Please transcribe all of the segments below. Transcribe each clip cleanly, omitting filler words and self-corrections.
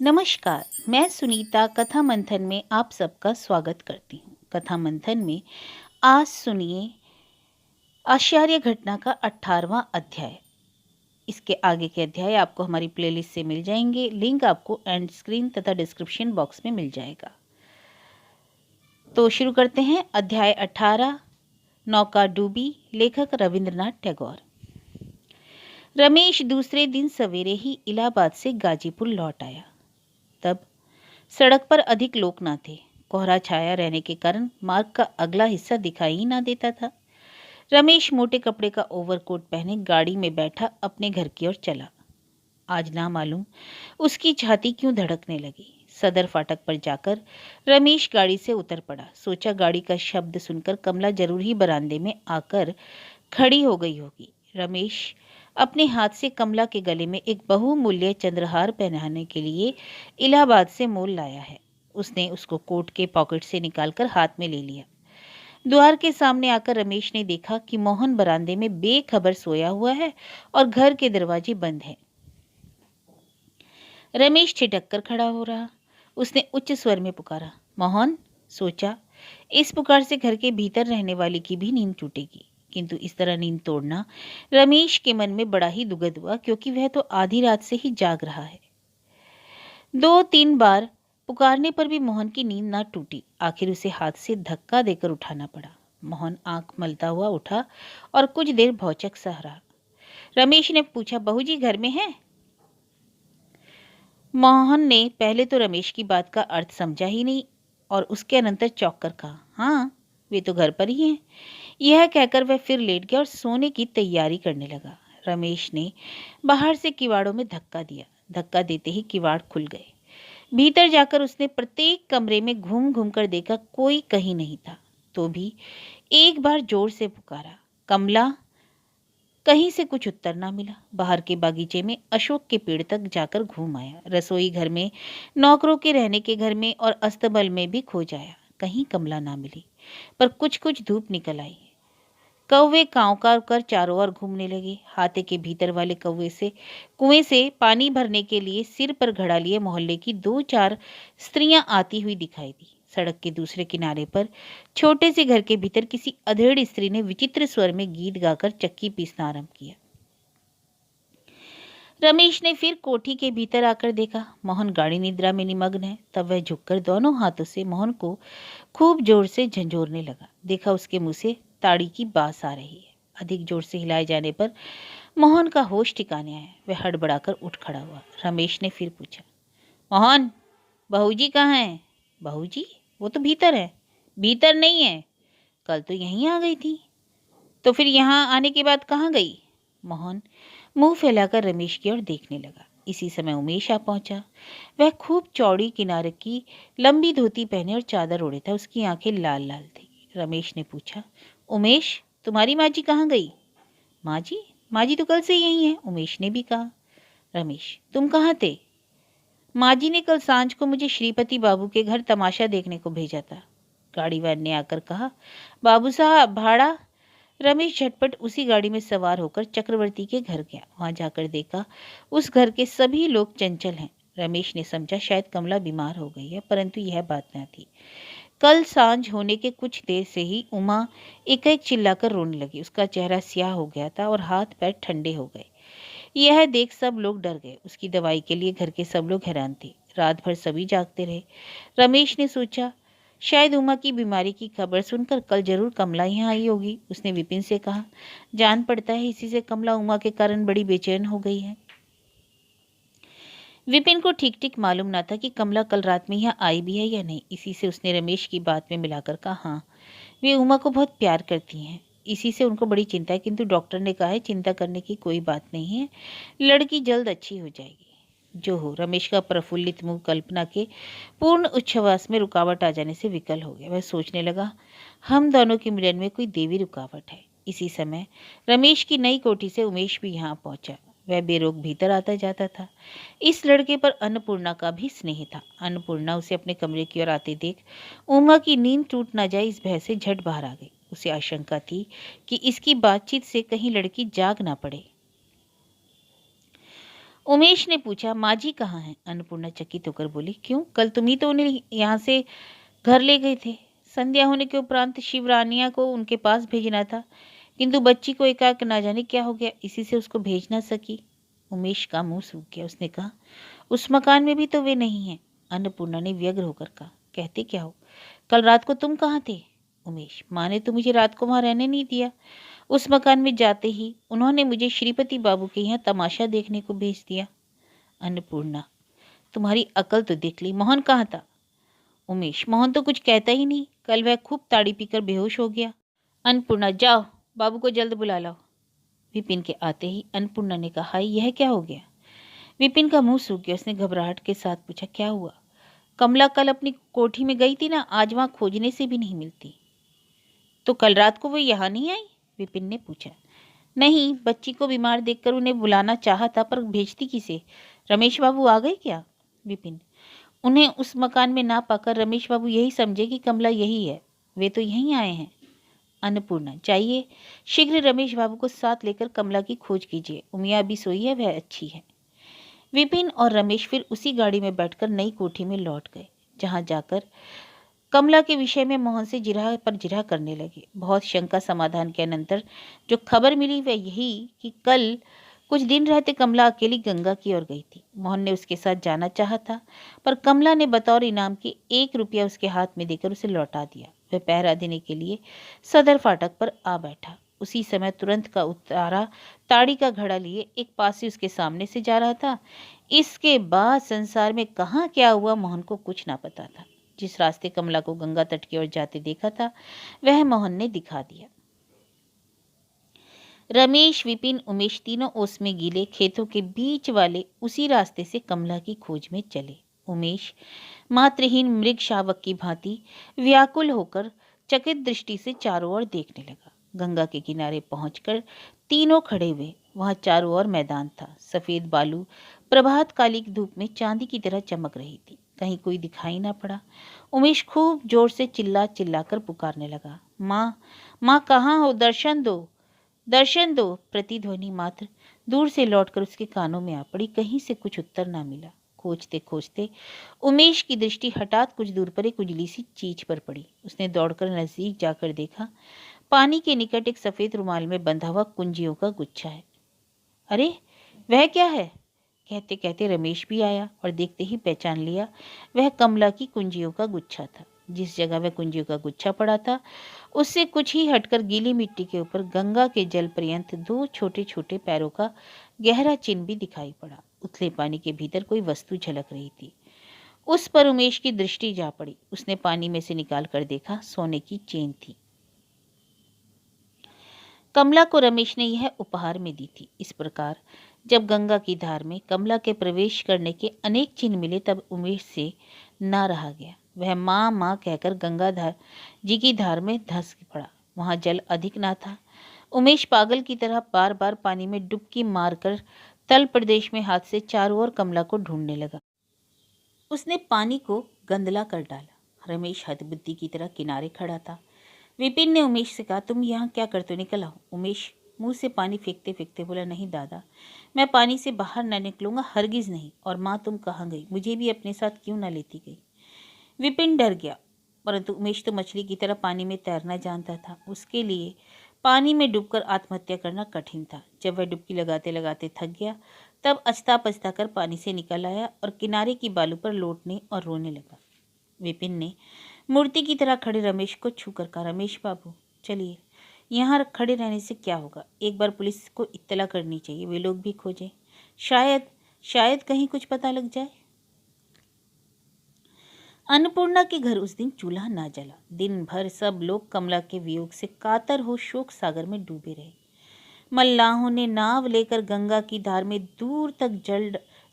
नमस्कार। मैं सुनीता कथा मंथन में आप सबका स्वागत करती हूँ। कथा मंथन में आज सुनिए आश्चर्य घटना का 18वां अध्याय। इसके आगे के अध्याय आपको हमारी प्लेलिस्ट से मिल जाएंगे। लिंक आपको एंड स्क्रीन तथा डिस्क्रिप्शन बॉक्स में मिल जाएगा। तो शुरू करते हैं। अध्याय 18, नौका डूबी। लेखक रविंद्रनाथ टैगोर। रमेश दूसरे दिन सवेरे ही इलाहाबाद से गाजीपुर लौट आया। तब सड़क पर अधिक लोग न थे। कोहरा छाया रहने के कारण मार्ग का अगला हिस्सा दिखाई ही ना देता था। रमेश मोटे कपड़े का ओवरकोट पहने गाड़ी में बैठा अपने घर की ओर चला। आज ना मालूम उसकी छाती क्यों धड़कने लगी। सदर फाटक पर जाकर रमेश गाड़ी से उतर पड़ा। सोचा गाड़ी का शब्द सुनकर कमला जरूर ही बरामदे में आकर खड़ी हो गई होगी। रमेश अपने हाथ से कमला के गले में एक बहुमूल्य चंद्रहार पहनाने के लिए इलाहाबाद से मोल लाया है। उसने उसको कोट के पॉकेट से निकालकर हाथ में ले लिया। द्वार के सामने आकर रमेश ने देखा कि मोहन बरामदे में बेखबर सोया हुआ है और घर के दरवाजे बंद हैं। रमेश छिटक कर खड़ा हो रहा। उसने उच्च स्वर में पुकारा, मोहन। सोचा इस पुकार से घर के भीतर रहने वाले की भी नींद टूटेगी, किंतु इस तरह नींद तोड़ना रमेश के मन में बड़ा ही दुखद हुआ, क्योंकि वह तो आधी रात से ही जाग रहा है। 2-3 बार पुकारने पर भी मोहन की नींद ना टूटी। आखिर उसे हाथ से धक्का देकर उठाना पड़ा। मोहन आंख मलता हुआ उठा और कुछ देर भौचक सा रहा। रमेश ने पूछा, बहू जी घर में है? मोहन ने पहले तो रमेश की बात का अर्थ समझा ही नहीं और उसके अनंतर चौंक कर कहा, हाँ वे तो घर पर ही हैं। यह कहकर वह फिर लेट गया और सोने की तैयारी करने लगा। रमेश ने बाहर से किवाड़ों में धक्का दिया। धक्का देते ही किवाड़ खुल गए। भीतर जाकर उसने प्रत्येक कमरे में घूम घूम कर देखा, कोई कहीं नहीं था। तो भी एक बार जोर से पुकारा, कमला। कहीं से कुछ उत्तर ना मिला। बाहर के बागीचे में अशोक के पेड़ तक जाकर घूम आया। रसोई घर में, नौकरों के रहने के घर में और अस्तबल में भी खोज आया। कहीं कमला ना मिली। पर कुछ कुछ धूप निकल आई। कौवे कांव कांव कर चारों ओर घूमने लगे। हाथे के भीतर वाले कुएं से पानी भरने के लिए सिर पर घड़ा लिए मोहल्ले की 2-4 स्त्रियां आती हुई दिखाई दी। सड़क के दूसरे किनारे पर छोटे से घर के भीतर किसी अधेड़ स्त्री ने विचित्र स्वर में गीत गाकर चक्की पीसना आरंभ किया। रमेश ने फिर कोठी के भीतर आकर देखा, मोहन गाढ़ी निद्रा में निमग्न है। तब वह झुककर दोनों हाथों से मोहन को खूब जोर से झंझोरने लगा। देखा उसके मुंह से ताड़ी की बास आ रही है। अधिक जोर से हिलाए जाने पर मोहन का होश ठिकाने आया। वह हड़बड़ाकर उठ खड़ा हुआ। रमेश ने फिर पूछा, मोहन, बहू जी कहाँ हैं? बहू जी? वो तो भीतर है। भीतर नहीं है, कल तो यहीं आ गई थी। तो फिर यहाँ आने के बाद कहाँ गई? मोहन मुंह फैलाकर रमेश की ओर देखने लगा। इसी समय उमेश आ पहुंचा। वह खूब चौड़ी किनारे की लंबी धोती पहने और चादर ओढ़े था। उसकी आंखें लाल लाल थी। रमेश ने पूछा, उमेश, तुम्हारी माँ जी कहाँ गई? माँ जी? माँ जी तो कल से यही है, उमेश ने भी कहा। रमेश, तुम कहाँ थे? माँ जी ने कल सांझ को मुझे श्रीपति बाबू के घर तमाशा देखने को भेजा था। गाड़ीवान ने आकर कहा, बाबू साहब भाड़ा। रमेश झटपट उसी गाड़ी में सवार होकर चक्रवर्ती के घर गया। वहां जाकर देखा उस घर के सभी लोग चंचल हैं। रमेश ने समझा शायद कमला बीमार हो गई है, परंतु यह बात न थी। कल सांझ होने के कुछ देर से ही उमा एकाएक चिल्लाकर रोने लगी। उसका चेहरा स्याह हो गया था और हाथ पैर ठंडे हो गए। यह देख सब लोग डर गए। उसकी दवाई के लिए घर के सब लोग हैरान थे। रात भर सभी जागते रहे। रमेश ने सोचा शायद उमा की बीमारी की खबर सुनकर कल जरूर कमला यहाँ आई होगी। उसने विपिन से कहा, जान पड़ता है इसी से कमला उमा के कारण बड़ी बेचैन हो गई है। विपिन को ठीक ठीक मालूम ना था कि कमला कल रात में यहाँ आई भी है या नहीं। इसी से उसने रमेश की बात में मिलाकर कहा, हाँ वे उमा को बहुत प्यार करती हैं, इसी से उनको बड़ी चिंता है, किंतु डॉक्टर ने कहा है चिंता करने की कोई बात नहीं है, लड़की जल्द अच्छी हो जाएगी। जो हो। रमेश का प्रफुल्लित मुंह कल्पना के पूर्ण उच्छ्वास में रुकावट आ जाने से विकल हो गया। वह सोचने लगा, हम दोनों के मिलन में कोई देवी रुकावट है। इसी समय रमेश की नई कोठी से उमेश भी यहाँ पहुंचा। वह बेरोक भीतर आता जाता था। इस लड़के पर अन्नपूर्णा का भी स्नेह था। अन्नपूर्णा उसे अपने कमरे की ओर आते देख उमा की नींद टूट न जाए इस भय से झट बाहर आ गई। उसे आशंका थी कि इसकी बातचीत से कहीं लड़की जाग ना पड़े। उमेश ने पूछा, माँ जी कहाँ हैं? अन्नपूर्णा चकित होकर बोली, क्यों? कल तुम ही तो उन्हें यहाँ से घर ले गए थे। संध्या होने के उपरांत शिवरानिया को उनके पास भेजना था, किंतु बच्ची को एकाएक ना जाने क्या हो गया, इसी से उसको भेज ना सकी। उमेश का मुंह सूख गया। उसने कहा, उस मकान में भी तो वे नहीं है। अन्नपूर्णा ने व्यग्र होकर कहा, कहते क्या हो? कल रात को तुम कहाँ थे? उमेश, माँ ने तो मुझे रात को वहां रहने नहीं दिया। उस मकान में जाते ही उन्होंने मुझे श्रीपति बाबू के यहाँ तमाशा देखने को भेज दिया। अन्नपूर्णा, तुम्हारी अकल तो देख ली। मोहन कहाँ था? उमेश, मोहन तो कुछ कहता ही नहीं, कल वह खूब ताड़ी पीकर बेहोश हो गया। अन्नपूर्णा, जाओ बाबू को जल्द बुला लाओ। विपिन के आते ही अन्नपूर्णा ने कहा, हाय यह क्या हो गया? विपिन का मुंह सूख गया। उसने घबराहट के साथ पूछा, क्या हुआ? कमला कल अपनी कोठी में गई थी ना, आज वहां खोजने से भी नहीं मिलती। तो कल रात को वो यहाँ नहीं आई? विपिन ने पूछा। नहीं, बच्ची को बीमार देखकर उन्हें बुलाना चाहा था, पर भेजती किसे? रमेश बाबू आ गए क्या? विपिन, उन्हें उस मकान में ना पाकर रमेश बाबू यही समझे कि कमला यही है, वे तो यहीं आए हैं। अन्नपूर्णा, चाहिए शीघ्र रमेश बाबू को साथ लेकर कमला की खोज कीजिए। उमिया अभी सोई है, वह अच्छी है। विपिन और रमेश फिर उसी गाड़ी में बैठकर नई कोठी में लौट गए, जहां जाकर कमला के विषय में मोहन से जिरह पर जिरह करने लगे। बहुत शंका समाधान के अनंतर जो खबर मिली वह यही कि कल कुछ दिन रहते कमला अकेली गंगा की ओर गई थी। मोहन ने उसके साथ जाना चाहा था, पर कमला ने बतौर इनाम के 1 रुपया उसके हाथ में देकर उसे लौटा दिया। वह पहरा देने के लिए सदर फाटक पर आ बैठा। उसी समय तुरंत का उतारा ताड़ी का घड़ा लिए एक पासी उसके सामने से जा रहा था। इसके बाद संसार में कहाँ क्या हुआ मोहन को कुछ ना पता था। जिस रास्ते कमला को गंगा तट की ओर जाते देखा था वह मोहन ने दिखा दिया। रमेश, विपिन, उमेश तीनों ओस में गीले खेतों के बीच वाले उसी रास्ते से कमला की खोज में चले। उमेश मात्रहीन मृग शावक की भांति व्याकुल होकर चकित दृष्टि से चारों ओर देखने लगा। गंगा के किनारे पहुंचकर तीनों खड़े हुए। वहां चारों ओर मैदान था। सफेद बालू प्रभात काली की धूप में चांदी की तरह चमक रही थी। कहीं कोई दिखाई ना पड़ा। उमेश खूब जोर से चिल्ला चिल्लाकर पुकारने लगा, माँ, माँ कहाँ हो? दर्शन दो, दर्शन दो। प्रतिध्वनि मात्र दूर से लौटकर उसके कानों में आ पड़ी। कहीं से कुछ उत्तर ना मिला। खोजते खोजते उमेश की दृष्टि हठात कुछ दूर पर एक उजली सी चीज पर पड़ी। उसने दौड़कर नजदीक जाकर देखा, पानी के निकट एक सफेद रुमाल में बंधा हुआ कुंजियों का गुच्छा है। अरे वह क्या है? कहते कहते रमेश भी आया और देखते ही पहचान लिया, वह कमला की कुंजियों का गुच्छा था। जिस जगह वह कुंजियों का गुच्छा पड़ा था उससे कुछ ही हटकर गीली मिट्टी के ऊपर गंगा के जल पर्यंत 2 छोटे छोटे पैरों का गहरा चिन्ह भी दिखाई पड़ा। उथले पानी के भीतर कोई वस्तु झलक रही थी। उस पर उमेश की दृष्टि जा पड़ी। उसने पानी में से निकाल कर देखा, सोने की चेन थी। कमला को रमेश ने यह उपहार में दी थी। इस प्रकार जब गंगा की धार में कमला के प्रवेश करने के अनेक चिन्ह मिले तब उमेश से ना रहा गया। वह माँ माँ कहकर गंगाधर जी की धार में धंस पड़ा। वहां जल अधिक ना था। उमेश पागल की तरह बार बार पानी में डुबकी मारकर तल प्रदेश में हाथ से चारों ओर कमला को ढूंढने लगा। उसने पानी को गंदला कर डाला। रमेश हतबुद्धि की तरह किनारे खड़ा था। विपिन ने उमेश से कहा, तुम यहाँ क्या करते हो? निकल आओ। उमेश मुंह से पानी फेंकते फेंकते बोला, नहीं दादा, मैं पानी से बाहर न निकलूंगा, हरगिज नहीं। और माँ तुम कहाँ गई? मुझे भी अपने साथ क्यों ना लेती गई? विपिन डर गया, परंतु उमेश तो मछली की तरह पानी में तैरना जानता था। उसके लिए पानी में डूबकर आत्महत्या करना कठिन था। जब वह डुबकी लगाते लगाते थक गया तब अछता पछता कर पानी से निकल आया और किनारे की बालू पर लौटने और रोने लगा। विपिन ने मूर्ति की तरह खड़े रमेश को छूकर कहा, रमेश बाबू चलिए, यहाँ खड़े रहने से क्या होगा? एक बार पुलिस को इत्तला करनी चाहिए, वे लोग भी खोजें, शायद शायद कहीं कुछ पता लग जाए। अन्नपूर्णा के घर उस दिन चूल्हा ना जला। दिन भर सब लोग कमला के वियोग से कातर हो शोक सागर में डूबे रहे। मल्लाहों ने नाव लेकर गंगा की धार में दूर तक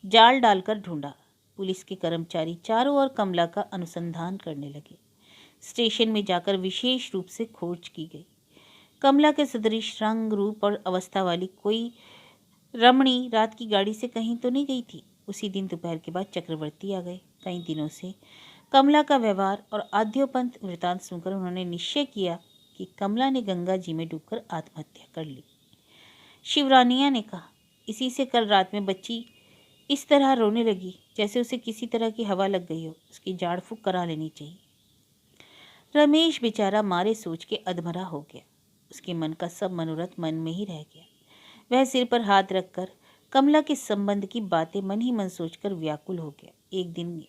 जाल डालकर ढूंढा। पुलिस के कर्मचारी चारों ओर कमला का अनुसंधान करने लगे। स्टेशन में जाकर विशेष रूप से खोज की गई। कमला के सदृश रंग रूप और अवस्था वाली कोई रमणी रात की गाड़ी से कहीं तो नहीं गई थी। उसी दिन दोपहर के बाद चक्रवर्ती आ गए। कई दिनों से कमला का व्यवहार और आद्योपंत वृतांत सुनकर उन्होंने निश्चय किया कि कमला ने गंगा जी में डूबकर आत्महत्या कर ली। शिवरानिया ने कहा, इसी से कल रात में बच्ची इस तरह रोने लगी जैसे उसे किसी तरह की हवा लग गई हो, उसकी झाड़ फूंक करा लेनी चाहिए। रमेश बेचारा मारे सोच के अधमरा हो गया। उसके मन का सब मनोरथ मन में ही रह गया। वह सिर पर हाथ रखकर कमला के संबंध की बातें मन ही मन सोचकर व्याकुल हो गया। एक दिन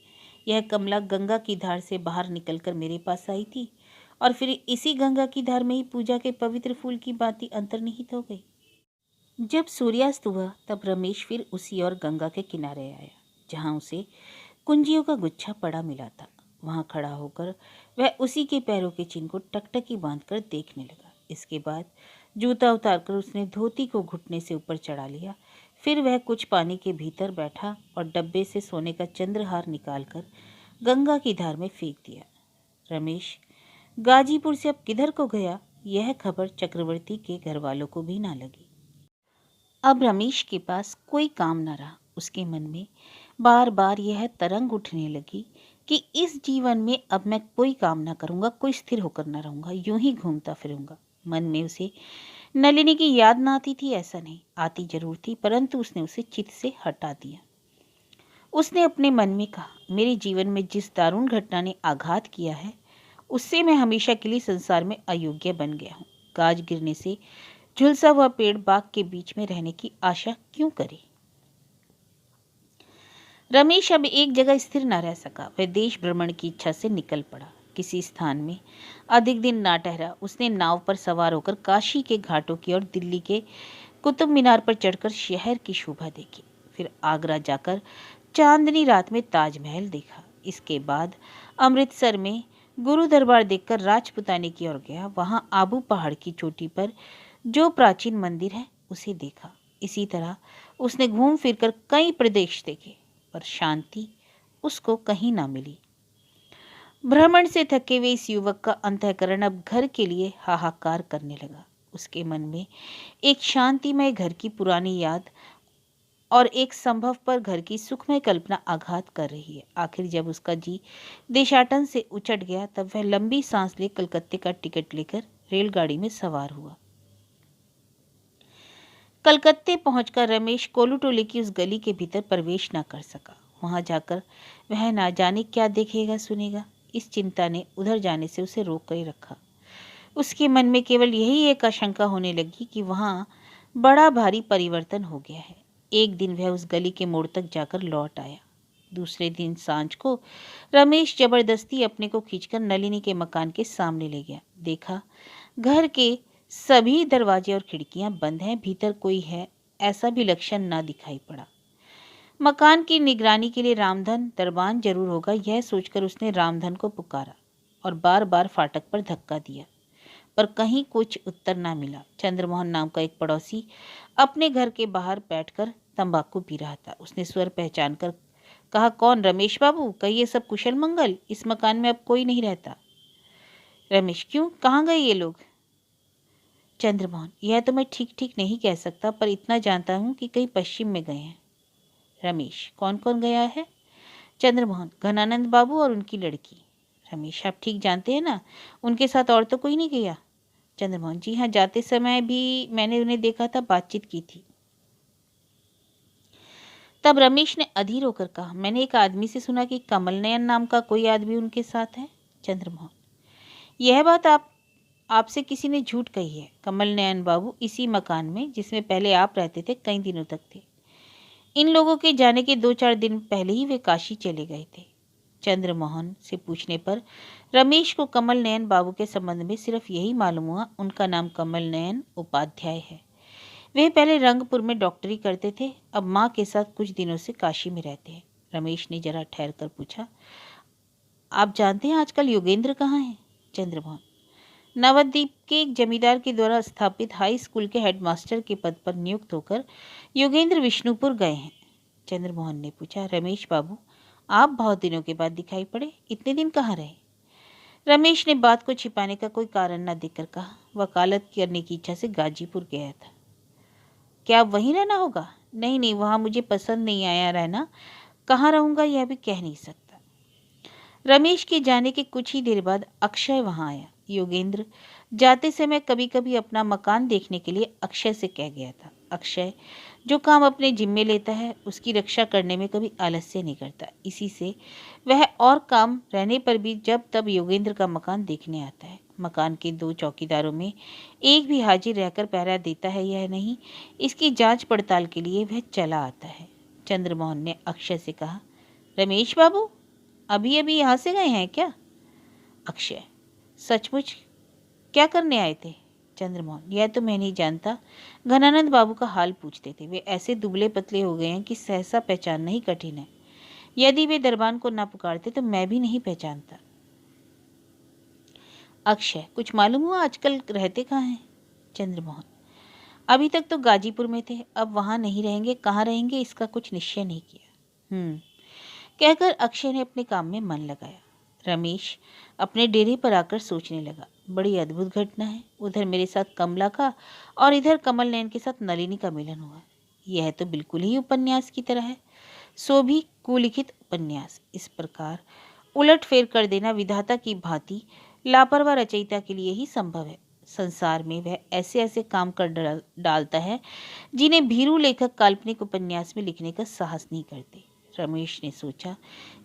यह कमला गंगा की धार से बाहर निकलकर मेरे पास आई थी और फिर इसी गंगा की धार में ही पूजा के पवित्र फूल की बातें अंतर्निहित हो गई। जब सूर्यास्त हुआ तब रमेश फिर उसी और गंगा के किनारे आया जहां उसे कुंजियों का गुच्छा पड़ा मिला था। वहां खड़ा होकर वह उसी के पैरों के चिन्ह को टकटकी बांधकर देखने लगा। इसके बाद जूता उतारकर उसने धोती को घुटने से ऊपर चढ़ा लिया। फिर वह कुछ पानी के भीतर बैठा और डब्बे से सोने का चंद्रहार निकालकर गंगा की धार में फेंक दिया। रमेश गाजीपुर से अब किधर को गया, यह खबर चक्रवर्ती के घर वालों को भी ना लगी। अब रमेश के पास कोई काम न रहा। उसके मन में बार बार यह तरंग उठने लगी कि इस जीवन में अब मैं कोई काम ना करूंगा, कोई स्थिर होकर ना रहूंगा, यूं ही घूमता फिरूंगा। मन में उसे नलिनी की याद ना आती थी, ऐसा नहीं, आती जरूर थी, परंतु उसने उसे चित्त से हटा दिया। उसने अपने मन में कहा, मेरे जीवन में जिस दारुण घटना ने आघात किया है उससे मैं हमेशा के लिए संसार में अयोग्य बन गया हूँ। गाज गिरने से झुलसा हुआ पेड़ बाग के बीच में रहने की आशा क्यों करे। रमेश अब एक जगह स्थिर न रह सका। वह देश भ्रमण की इच्छा से निकल पड़ा। किसी स्थान में अधिक दिन ना ठहरा। उसने नाव पर सवार होकर काशी के घाटों की और दिल्ली के कुतुब मीनार पर चढ़कर शहर की शोभा देखी। फिर आगरा जाकर चांदनी रात में ताजमहल देखा। इसके बाद अमृतसर में गुरु दरबार देखकर राजपुताने की ओर गया। वहां आबू पहाड़ की चोटी पर जो प्राचीन मंदिर है उसे देखा। इसी तरह उसने घूम फिरकर कई प्रदेश देखे, पर शांति उसको कहीं ना मिली। भ्रमण से थके हुए इस युवक का अंतःकरण अब घर के लिए हाहाकार करने लगा। उसके मन में एक शांतिमय घर की पुरानी याद और एक संभव पर घर की सुखमय कल्पना आघात कर रही है। आखिर जब उसका जी देशाटन से उचट गया तब वह लंबी सांस ले कलकत्ते का टिकट लेकर रेलगाड़ी में सवार हुआ। कलकत्ते पहुंचकर रमेश कोलूटोले की उस गली के भीतर प्रवेश न कर सका। वहां जाकर वह ना जाने क्या देखेगा सुनेगा। इस चिंता ने उधर जाने से उसे रोक कर रखा। उसके मन में केवल यही एक आशंका होने लगी कि वहां बड़ा भारी परिवर्तन हो गया है। एक दिन वह उस गली के मोड़ तक जाकर लौट आया। दूसरे दिन सांझ को रमेश जबरदस्ती अपने को खींचकर नलिनी के मकान के सामने ले गया। देखा घर के सभी दरवाजे और खिड़कियां बंद हैं, भीतर कोई है ऐसा भी लक्षण ना दिखाई पड़ा। मकान की निगरानी के लिए रामधन दरबान जरूर होगा, यह सोचकर उसने रामधन को पुकारा और बार बार फाटक पर धक्का दिया, पर कहीं कुछ उत्तर ना मिला। चंद्रमोहन नाम का एक पड़ोसी अपने घर के बाहर बैठकर तंबाकू पी रहा था। उसने स्वर पहचान कर कहा, कौन? रमेश बाबू, कहिए सब कुशल मंगल। इस मकान में अब कोई नहीं रहता। रमेश, क्यों, कहाँ गए ये लोग? चंद्रमोहन, यह तो मैं ठीक ठीक नहीं कह सकता, पर इतना जानता हूँ कि कहीं पश्चिम में गए हैं। रमेश, कौन कौन गया है? चंद्रमोहन, घनानंद बाबू और उनकी लड़की। रमेश, आप ठीक जानते हैं ना, उनके साथ और तो कोई नहीं गया? चंद्रमोहन, जी हाँ, जाते समय भी मैंने उन्हें देखा था, बातचीत की थी। तब रमेश ने अधीर होकर कहा, मैंने एक आदमी से सुना कि कमल नयन नाम का कोई आदमी उनके साथ है। चंद्रमोहन, यह बात आपसे किसी ने झूठ कही है। कमल नयन बाबू इसी मकान में जिसमें पहले आप रहते थे कई दिनों तक थे। इन लोगों के जाने के 2-4 दिन पहले ही वे काशी चले गए थे। चंद्रमोहन से पूछने पर रमेश को कमल नयन बाबू के संबंध में सिर्फ यही मालूम हुआ, उनका नाम कमल नयन उपाध्याय है। वे पहले रंगपुर में डॉक्टरी करते थे, अब माँ के साथ कुछ दिनों से काशी में रहते हैं। रमेश ने जरा ठहर कर पूछा, आप जानते हैं आजकल योगेंद्र कहाँ हैं? चंद्रमोहन, नवद्वीप के एक जमींदार के द्वारा स्थापित हाई स्कूल के हेडमास्टर के पद पर नियुक्त होकर योगेंद्र विष्णुपुर गए हैं। चंद्रमोहन ने पूछा, रमेश बाबू, आप बहुत दिनों के बाद दिखाई पड़े, इतने दिन कहाँ रहे? रमेश ने बात को छिपाने का कोई कारण न देकर कहा, वकालत करने की इच्छा से गाजीपुर गया था। क्या अब वहीं रहना होगा? नहीं नहीं, वहाँ मुझे पसंद नहीं आया रहना, कहाँ रहूँगा यह भी कह नहीं सकता। रमेश के जाने के कुछ ही देर बाद अक्षय वहाँ आया। योगेंद्र जाते समय कभी कभी अपना मकान देखने के लिए अक्षय से कह गया था। अक्षय जो काम अपने जिम्मे लेता है उसकी रक्षा करने में कभी आलस्य नहीं करता। इसी से वह और काम रहने पर भी जब तब योगेंद्र का मकान देखने आता है। मकान के 2 चौकीदारों में एक भी हाजिर रहकर पहरा देता है या नहीं, इसकी जांच पड़ताल के लिए वह चला आता है। चंद्रमोहन ने अक्षय से कहा, रमेश बाबू अभी अभी यहाँ से गए हैं क्या? अक्षय, सचमुच क्या करने आए थे? चंद्रमोहन, यह तो मैं नहीं जानता। घनानंद बाबू का हाल पूछते थे। वे ऐसे दुबले पतले हो गए हैं कि सहसा पहचानना ही कठिन है। यदि वे दरबान को ना पुकारते तो मैं भी नहीं पहचानता। अक्षय, कुछ मालूम हुआ आजकल रहते कहाँ हैं? चंद्रमोहन, अभी तक तो गाजीपुर में थे, अब वहां नहीं रहेंगे। कहाँ रहेंगे इसका कुछ निश्चय नहीं किया। कहकर अक्षय ने अपने काम में मन लगाया। रमेश अपने डेरे पर आकर सोचने लगा, बड़ी अद्भुत घटना है। उधर मेरे साथ कमला का और इधर कमल नयन के साथ नलिनी का मिलन हुआ। यह तो बिल्कुल ही उपन्यास की तरह है, सो भी कुलिखित उपन्यास। इस प्रकार उलट फेर कर देना विधाता की भांति लापरवाह रचयिता के लिए ही संभव है। संसार में वह ऐसे ऐसे काम कर डालता है जिन्हें भीरू लेखक काल्पनिक उपन्यास में लिखने का साहस नहीं करते। रमेश ने सोचा,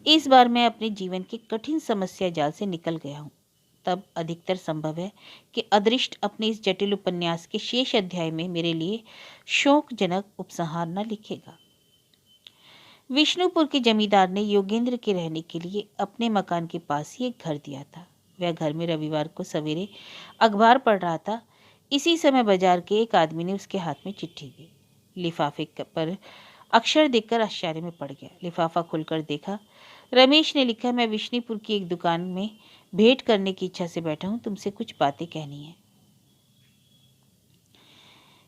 इस बार मैं अपने जीवन के कठिन समस्या जाल से निकल गया हूँ। तब अधिकतर संभव है कि अदृष्ट अपने इस जटिल उपन्यास के शेष अध्याय में मेरे लिए शोकजनक उपसंहार न लिखेगा। विष्णुपुर के जमींदार ने योगेंद्र के रहने के लिए अपने मकान के पास ही एक घर दिया था। वह घर में रविवार को सवेरे अखबार पढ़ रहा था। इसी समय बाजार के एक आदमी ने उसके हाथ में चिट्ठी दी। लिफाफे पर अक्षर देखकर आश्चर्य में पड़ गया। लिफाफा खुलकर देखा। रमेश ने लिखा, मैं विष्णुपुर की एक दुकान में भेंट करने की इच्छा से बैठा हूँ, तुमसे कुछ बातें कहनी है।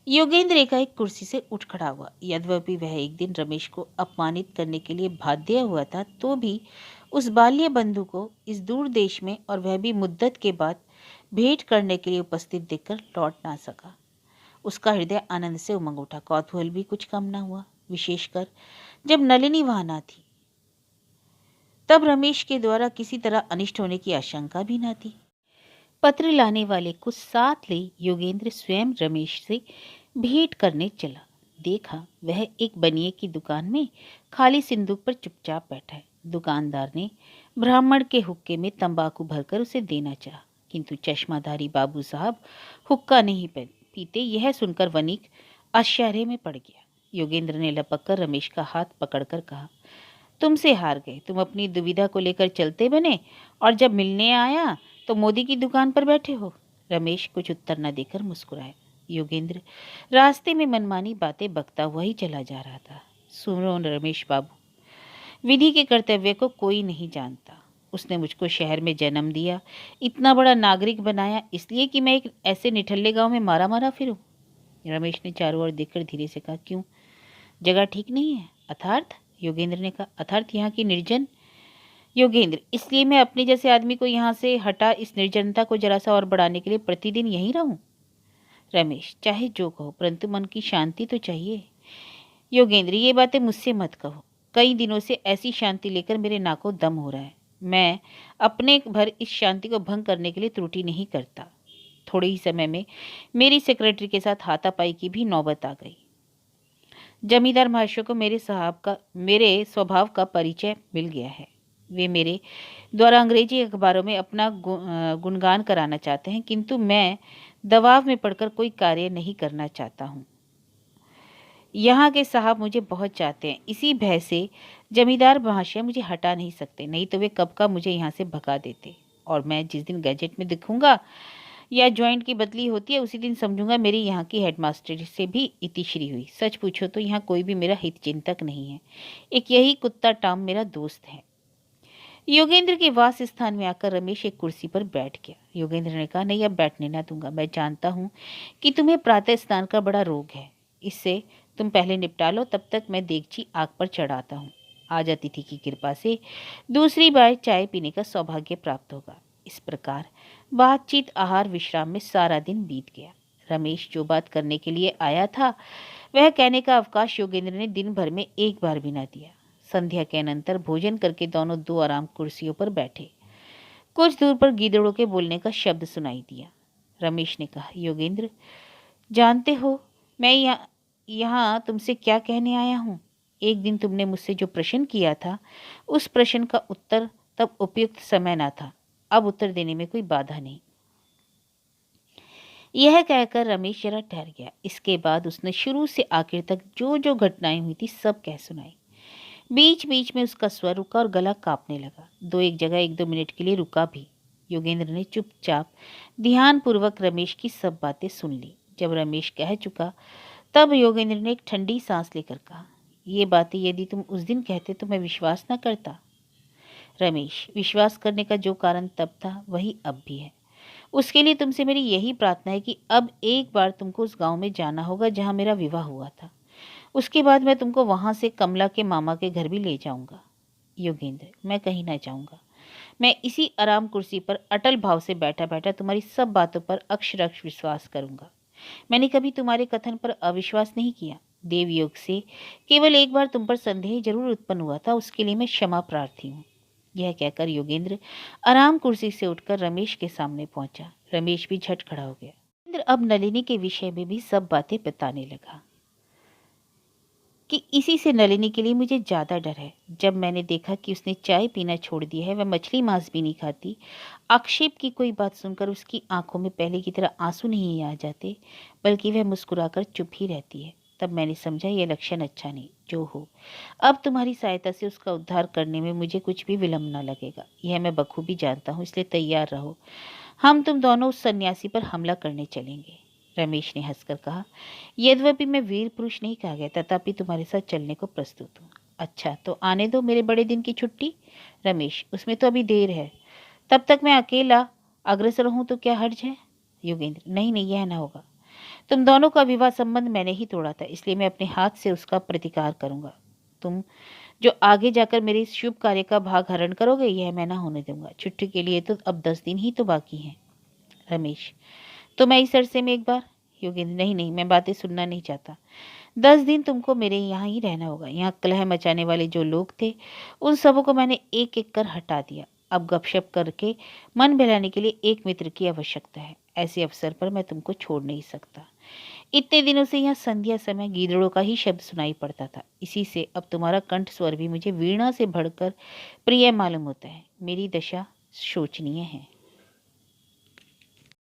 योगेंद्र एकाएक कुर्सी से उठ खड़ा हुआ। यद्यपि वह एक दिन रमेश को अपमानित करने के लिए बाध्य हुआ था, तो भी उस बाल्य बंधु को इस दूर देश में, और वह भी मुद्दत के बाद, भेंट करने के लिए उपस्थित देखकर लौट ना सका। उसका हृदय आनंद से उमंग उठा। कौतूहल भी कुछ कम ना हुआ, विशेषकर जब नलिनी वहां ना थी। तब रमेश के द्वारा किसी तरह अनिष्ट होने की आशंका भी ना थी। पत्र लाने वाले को साथ ले योगेंद्र स्वयं रमेश से भेंट करने चला। देखा वह एक बनिए की दुकान में खाली सिंदूक पर चुपचाप बैठा है। दुकानदार ने ब्राह्मण के हुक्के में तंबाकू भरकर उसे देना चाहा, किंतु चश्माधारी बाबू साहब हुक्का नहीं पीते। यह सुनकर वणिक आश्चर्य में पड़ गया। योगेंद्र ने लपक कर रमेश का हाथ पकड़कर कहा, तुमसे हार गए। तुम अपनी दुविधा को लेकर चलते बने और जब मिलने आया तो मोदी की दुकान पर बैठे हो। रमेश कुछ उत्तर न देकर मुस्कुराया। योगेंद्र रास्ते में मनमानी बातें बकता हुआ ही चला जा रहा था। सुनो रमेश बाबू, विधि के कर्तव्य को कोई नहीं जानता। उसने मुझको शहर में जन्म दिया, इतना बड़ा नागरिक बनाया, इसलिए कि मैं एक ऐसे निठल्ले गांव में मारा मारा फिरूं। रमेश ने चारों ओर देखकर धीरे से कहा, क्यों, जगह ठीक नहीं है? अर्थात? योगेंद्र ने कहा, अर्थात यहाँ की निर्जन। योगेंद्र, इसलिए मैं अपने जैसे आदमी को यहाँ से हटा इस निर्जनता को जरा सा और बढ़ाने के लिए प्रतिदिन यहीं रहूं। रमेश, चाहे जो कहो, परंतु मन की शांति तो चाहिए। योगेंद्र, ये बातें मुझसे मत कहो। कई दिनों से ऐसी शांति लेकर मेरे नाकों दम हो रहा है। मैं अपने भर इस शांति को भंग करने के लिए त्रुटि नहीं करता। थोड़े ही समय में मेरी सेक्रेटरी के साथ हाथापाई की भी नौबत आ गई। जमींदार महाशय को मेरे स्वभाव का परिचय मिल गया है। वे मेरे द्वारा अंग्रेजी अखबारों में अपना गुणगान कराना चाहते हैं, किंतु मैं दबाव में पड़कर कोई कार्य नहीं करना चाहता हूँ। यहाँ के साहब मुझे बहुत चाहते हैं, इसी भय से जमींदार महाशय मुझे हटा नहीं सकते, नहीं तो वे कब का मुझे यहाँ से भगा देते। और मैं जिस दिन गैजेट में दिखूंगा या ज्वाइंट की बदली होती है, उसी दिन समझूंगा मेरी यहाँ की हेडमास्टर से भी इतिश्री हुई। सच पूछो तो यहाँ कोई भी मेरा हित चिंतक नहीं है। एक यही कुत्ता टाम मेरा दोस्त है। योगेंद्र के वास स्थान में आकर रमेश एक कुर्सी पर बैठ गया। योगेंद्र ने कहा, नहीं, अब बैठने ना दूंगा। मैं जानता हूँ कि तुम्हें प्रातः स्नान का बड़ा रोग है, इससे तुम पहले निपटा लो, तब तक मैं देगची आग पर चढ़ाता हूँ। आज अतिथि की कृपा से दूसरी बार चाय पीने का सौभाग्य प्राप्त होगा। इस प्रकार बातचीत, आहार, विश्राम में सारा दिन बीत गया। रमेश जो बात करने के लिए आया था वह कहने का अवकाश योगेंद्र ने दिन भर में एक बार भी न दिया। संध्या के अनंतर भोजन करके दोनों दो आराम कुर्सियों पर बैठे। कुछ दूर पर गीदड़ों के बोलने का शब्द सुनाई दिया। रमेश ने कहा, योगेंद्र, जानते हो मैं यहाँ यहाँ तुमसे क्या कहने आया हूँ। एक दिन तुमने मुझसे जो प्रश्न किया था, उस प्रश्न का उत्तर तब उपयुक्त समय ना था। अब उत्तर देने में कोई बाधा नहीं। यह कहकर रमेश जरा ठहर गया। इसके बाद उसने शुरू से आखिर तक जो जो घटनाएं हुई थी सब कह सुनाई। बीच बीच में उसका स्वर रुका और गला कांपने लगा। दो एक जगह 1-2 मिनट के लिए रुका भी। योगेंद्र ने चुपचाप ध्यानपूर्वक रमेश की सब बातें सुन ली। जब रमेश कह चुका, तब योगेंद्र ने एक ठंडी सांस लेकर कहा, ये बातें यदि तुम उस दिन कहते तो मैं विश्वास न करता। रमेश, विश्वास करने का जो कारण तब था वही अब भी है। उसके लिए तुमसे मेरी यही प्रार्थना है कि अब एक बार तुमको उस गांव में जाना होगा जहां मेरा विवाह हुआ था। उसके बाद मैं तुमको वहां से कमला के मामा के घर भी ले जाऊंगा। योगेंद्र, मैं कहीं ना जाऊंगा। मैं इसी आराम कुर्सी पर अटल भाव से बैठा बैठा तुम्हारी सब बातों पर अक्षरक्ष विश्वास करूंगा। मैंने कभी तुम्हारे कथन पर अविश्वास नहीं किया। देवयोग से केवल एक बार तुम पर संदेह जरूर उत्पन्न हुआ था, उसके लिए मैं क्षमा प्रार्थी हूँ। यह कहकर योगेंद्र आराम कुर्सी से उठकर रमेश के सामने पहुंचा। रमेश भी झट खड़ा हो गया। योगेंद्र अब नलिनी के विषय में भी सब बातें बताने लगा कि इसी से नलिनी के लिए मुझे ज़्यादा डर है। जब मैंने देखा कि उसने चाय पीना छोड़ दिया है, वह मछली मांस भी नहीं खाती, आक्षेप की कोई बात सुनकर उसकी आंखों में पहले की तरह आंसू नहीं आ जाते, बल्कि वह मुस्कुराकर चुप ही रहती है, तब मैंने समझा यह लक्षण अच्छा नहीं। जो हो, अब तुम्हारी सहायता से उसका उद्धार करने में मुझे कुछ भी विलम्ब न लगेगा। यह मैं बखूबी जानता हूँ, इसलिए तैयार रहो। हम तुम दोनों उस सन्यासी पर हमला करने चलेंगे। रमेश ने हंसकर कहा, यद्यपि मैं वीर पुरुष नहीं कहा गया, तथापि तुम्हारे साथ चलने को प्रस्तुत हूँ। अच्छा, तो आने दो मेरे बड़े दिन की छुट्टी। रमेश, उसमें तो अभी देर है। तब तक मैं अकेला अग्रसर हूं तो क्या हर्ज है। योगेंद्र, नहीं नहीं, यह ना होगा। तुम दोनों का विवाह संबंध मैंने ही तोड़ा था, इसलिए मैं अपने हाथ से उसका प्रतिकार करूंगा। तुम जो आगे जाकर मेरे इस शुभ कार्य का भाग हरण करोगे, यह मैं ना होने दूंगा। छुट्टी के लिए तो अब 10 दिन ही तो बाकी हैं। रमेश, तो मैं इस अरसे में एक बार। योगेंद्र, नहीं नहीं, मैं बातें सुनना नहीं चाहता। 10 दिन तुमको मेरे यहाँ ही रहना होगा। यहाँ कलह मचाने वाले जो लोग थे, उन सबों को मैंने एक एक कर हटा दिया। अब गपशप करके मन बहलाने के लिए एक मित्र की आवश्यकता है। ऐसे अवसर पर मैं तुमको छोड़ नहीं सकता। इतने दिनों से यहाँ संध्या समय गीदड़ों का ही शब्द सुनाई पड़ता था। इसी से अब तुम्हारा कंठ स्वर भी मुझे वीणा से बढ़कर प्रिय मालूम होता है। मेरी दशा शोचनीय है।